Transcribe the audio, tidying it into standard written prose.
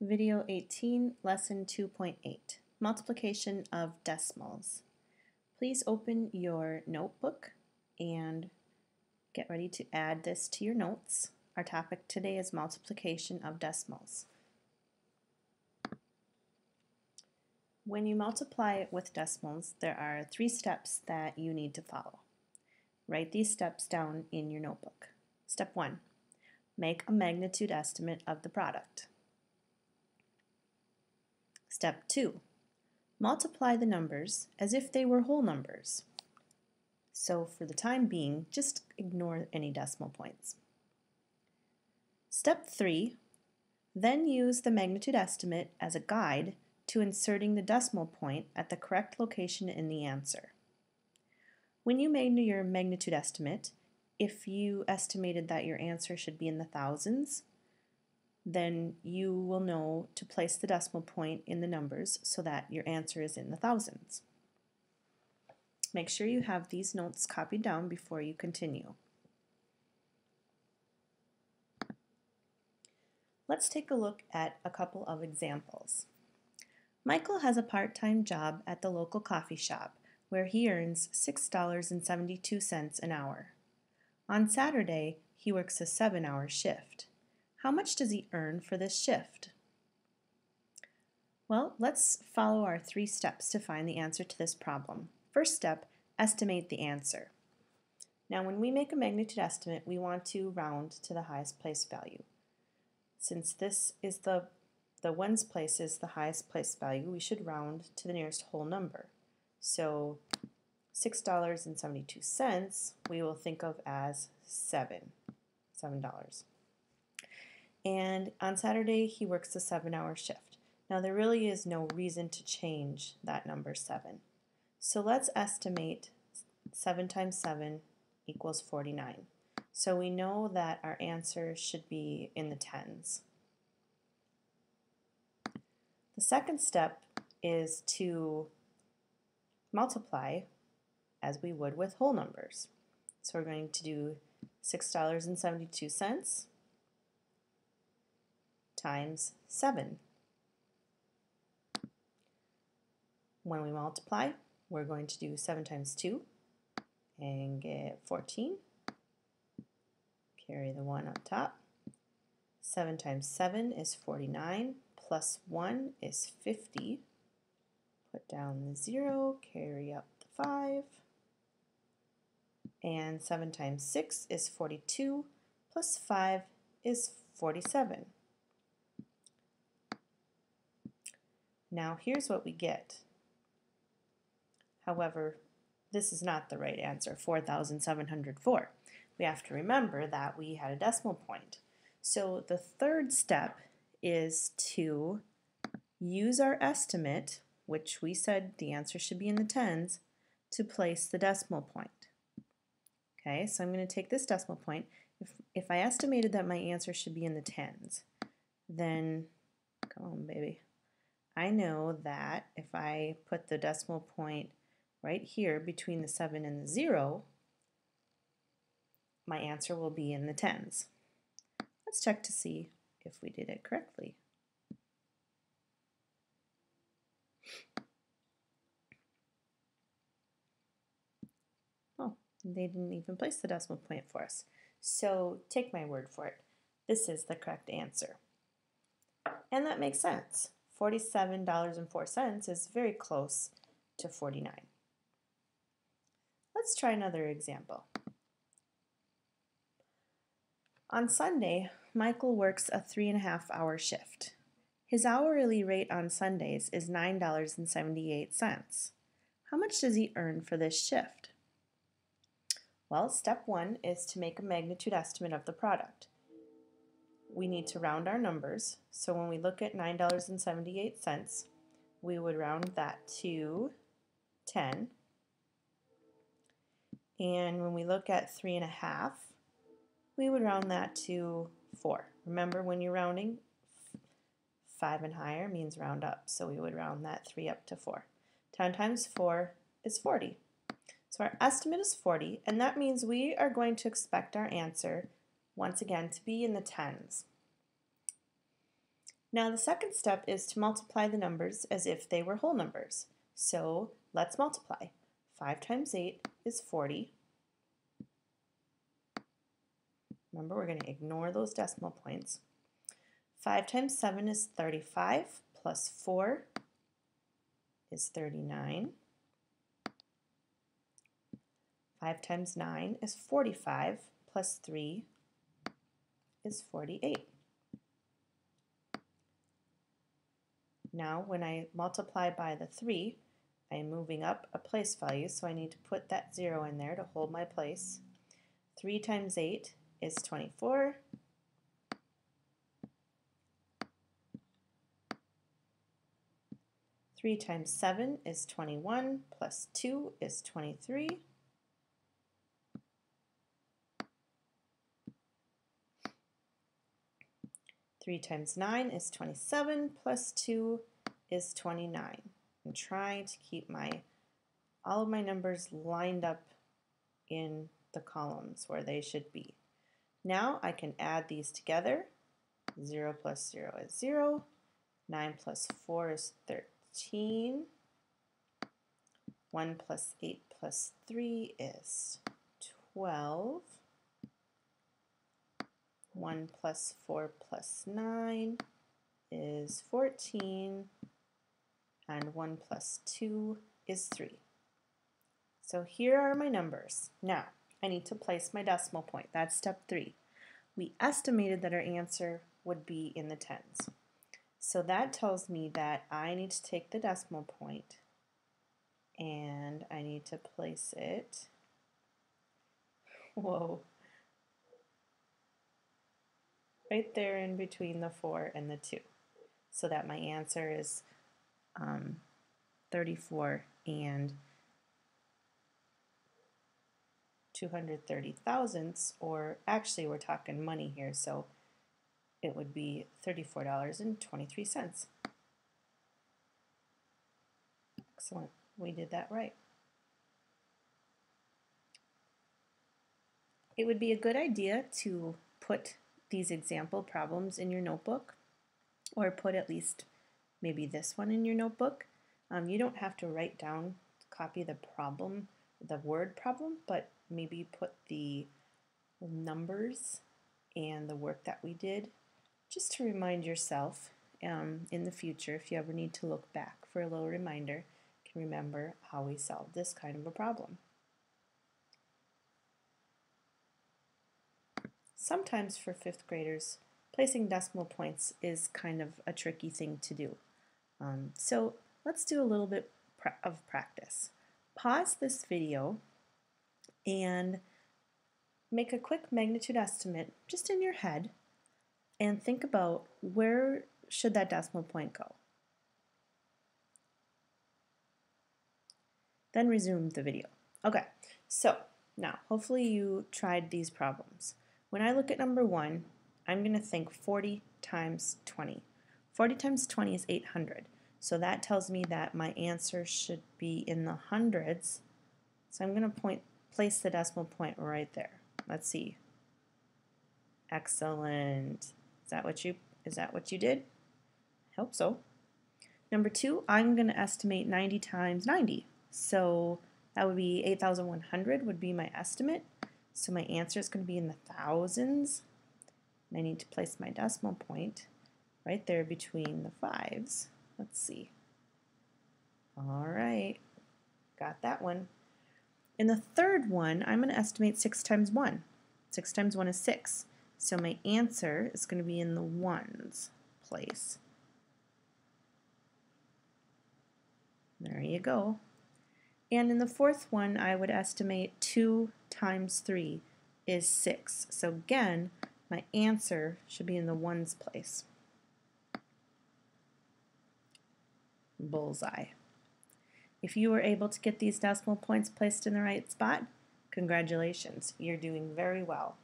Video 18, Lesson 2.8, Multiplication of Decimals. Please open your notebook and get ready to add this to your notes. Our topic today is multiplication of decimals. When you multiply with decimals, there are 3 steps that you need to follow. Write these steps down in your notebook. Step 1. Make a magnitude estimate of the product. Step 2. Multiply the numbers as if they were whole numbers. So for the time being, just ignore any decimal points. Step 3. Then use the magnitude estimate as a guide to inserting the decimal point at the correct location in the answer. When you made your magnitude estimate, if you estimated that your answer should be in the thousands, then you will know to place the decimal point in the numbers so that your answer is in the thousands. Make sure you have these notes copied down before you continue. Let's take a look at a couple of examples. Michael has a part-time job at the local coffee shop where he earns $6.72 an hour. On Saturday, he works a 7-hour shift. How much does he earn for this shift? Well, let's follow our 3 steps to find the answer to this problem. First step, estimate the answer. Now when we make a magnitude estimate, we want to round to the highest place value. Since this is the ones place is the highest place value, we should round to the nearest whole number. So $6.72 we will think of as $7. And on Saturday he works a 7-hour shift. Now there really is no reason to change that number 7. So let's estimate 7 times 7 equals 49. So we know that our answer should be in the tens. The second step is to multiply as we would with whole numbers. So we're going to do $6.72 times 7. When we multiply, we're going to do 7 times 2 and get 14. Carry the 1 up top. 7 times 7 is 49, plus 1 is 50. Put down the 0, carry up the 5. And 7 times 6 is 42, plus 5 is 47. Now here's what we get. However, this is not the right answer, 4,704. We have to remember that we had a decimal point. So the third step is to use our estimate, which we said the answer should be in the tens, to place the decimal point. Okay, so I'm going to take this decimal point. If I estimated that my answer should be in the tens, then, come on baby, I know that if I put the decimal point right here between the 7 and the 0, my answer will be in the tens. Let's check to see if we did it correctly. Oh, they didn't even place the decimal point for us. So take my word for it. This is the correct answer. And that makes sense. $47.04 is very close to 49. Let's try another example. On Sunday, Michael works a 3.5-hour shift. His hourly rate on Sundays is $9.78. How much does he earn for this shift? Well, step 1 is to make a magnitude estimate of the product. We need to round our numbers, so when we look at $9.78, we would round that to 10. And when we look at 3.5, we would round that to 4. Remember, when you're rounding, 5 and higher means round up, so we would round that 3 up to 4. 10 times 4 is 40. So our estimate is 40, and that means we are going to expect our answer, once again, to be in the tens. Now the second step is to multiply the numbers as if they were whole numbers. So let's multiply. 5 times 8 is 40. Remember, we're going to ignore those decimal points. 5 times 7 is 35, plus 4 is 39. 5 times 9 is 45, plus 3 is 48. Now, when I multiply by the 3, I am moving up a place value, so I need to put that 0 in there to hold my place. 3 times 8 is 24. 3 times 7 is 21, plus 2 is 23. 3 times 9 is 27, plus 2 is 29. I'm trying to keep all of my numbers lined up in the columns where they should be. Now I can add these together. 0 plus 0 is 0. 9 plus 4 is 13. 1 plus 8 plus 3 is 12. 1 plus 4 plus 9 is 14. And 1 plus 2 is 3. So here are my numbers. Now, I need to place my decimal point. That's step 3. We estimated that our answer would be in the tens. So that tells me that I need to take the decimal point and I need to place it, whoa, right there in between the 4 and the 2. So that my answer is 34 and 230 thousandths, or actually we're talking money here, so it would be $34.23. Excellent, we did that right. It would be a good idea to put these example problems in your notebook, or put at least maybe this one in your notebook. You don't have to write down, copy the problem, the word problem, but maybe put the numbers and the work that we did, just to remind yourself in the future, if you ever need to look back for a little reminder, you can remember how we solved this kind of a problem. Sometimes for 5th graders, placing decimal points is kind of a tricky thing to do. So let's do a little bit of practice. Pause this video and make a quick magnitude estimate just in your head and think about where should that decimal point go. Then resume the video. Okay, so now hopefully you tried these problems. When I look at number 1, I'm going to think 40 times 20. 40 times 20 is 800. So that tells me that my answer should be in the hundreds. So I'm going to place the decimal point right there. Let's see. Excellent. Is that what you did? I hope so. Number 2, I'm going to estimate 90 times 90. So that would be 8,100 would be my estimate. So my answer is going to be in the thousands. And I need to place my decimal point right there between the 5s. Let's see. All right, got that one. In the third one, I'm going to estimate 6 times 1. 6 times 1 is 6. So my answer is going to be in the ones place. There you go. And in the fourth one, I would estimate 2 times 3 is 6. So again, my answer should be in the ones place. Bullseye. If you were able to get these decimal points placed in the right spot, congratulations, you're doing very well.